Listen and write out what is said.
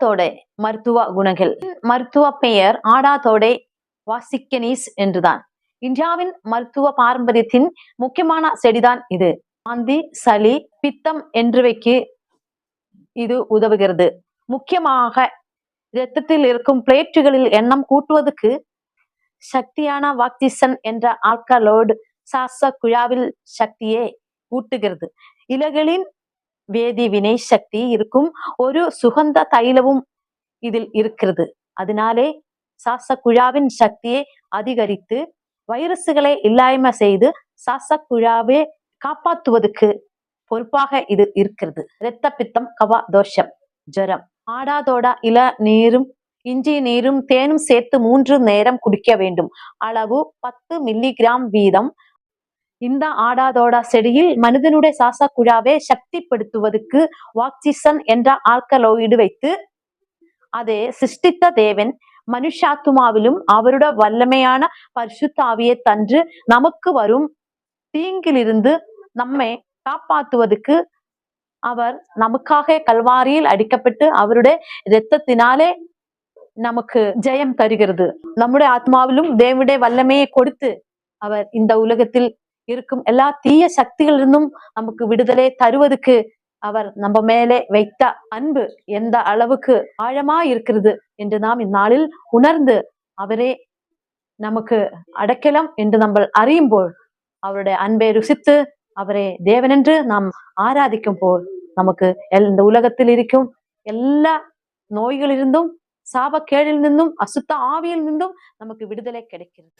ஆடாதோடை மருத்துவ குணங்கள். மருத்துவ பெயர் ஆடாதோடை வாசிக்கனீஸ் என்றுதான். இந்தியாவின் மருத்துவ பாரம்பரியத்தின் முக்கியமான செடிதான் இது. வாந்தி, சளி, பித்தம் என்றவைக்கு இது உதவுகிறது. முக்கியமாக இரத்தத்தில் இருக்கும் பிளேட்டுகளில் எண்ணம் கூட்டுவதற்கு சக்தியான வாக்சிசன் என்ற ஆல்கலோய்டு சுவாச குழாவில் சக்தியை கூட்டுகிறது. இலைகளின் வேதி வினை சக்தி இருக்கும் ஒரு சுகந்த தைலமும் இதில் இருக்கிறது. அதனாலே சுவாச குழாவின் சக்தியை அதிகரித்து வைரசுகளை இல்லாம செய்து சுவாச குழாவை காப்பாற்றுவதற்கு பொறுப்பாக இது இருக்கிறது. இரத்த பித்தம், கப தோஷம், ஜரம். ஆடாதோட இல நீரும் இஞ்சி நீரும் தேனும் சேர்த்து 3 நேரம் குடிக்க வேண்டும். அளவு 10 மில்லிகிராம் வீதம். இந்த ஆடாதோடா செடியில் மனிதனுடைய சுவாச குழாவை சக்திப்படுத்துவதற்கு வாக்சிசன் என்ற ஆல்கலோய்டு வைத்து அதை சிருஷ்டித்த தேவன் மனுஷாத்மாவிலும் அவருடைய வல்லமையான பரிசுத்த ஆவியை தன்று நமக்கு வரும் தீங்கிலிருந்து நம்மை காப்பாற்றுவதற்கு அவர் நமக்காக கல்வாரியில் அடிக்கப்பட்டு அவருடைய இரத்தத்தினாலே நமக்கு ஜெயம் தருகிறது. நம்முடைய ஆத்மாவிலும் தேவனுடைய வல்லமையை கொடுத்து அவர் இந்த உலகத்தில் இருக்கும் எல்லா தீய சக்திகளிலிருந்தும் நமக்கு விடுதலை தருவதற்கு அவர் நம்ம மேலே வைத்த அன்பு எந்த அளவுக்கு ஆழமா இருக்கிறது என்று நாம் இந்நாளில் உணர்ந்து அவரே நமக்கு அடைக்கலம் என்று நம்ம அறியும் போல் அவருடைய அன்பை ருசித்து அவரே தேவனென்று நாம் ஆராதிக்கும் போல் நமக்கு இந்த உலகத்தில் இருக்கும் எல்லா நோய்களிலிருந்தும் சாபக்கேடில் நின்றும் அசுத்த ஆவியில் நின்றும் நமக்கு விடுதலை கிடைக்கிறது.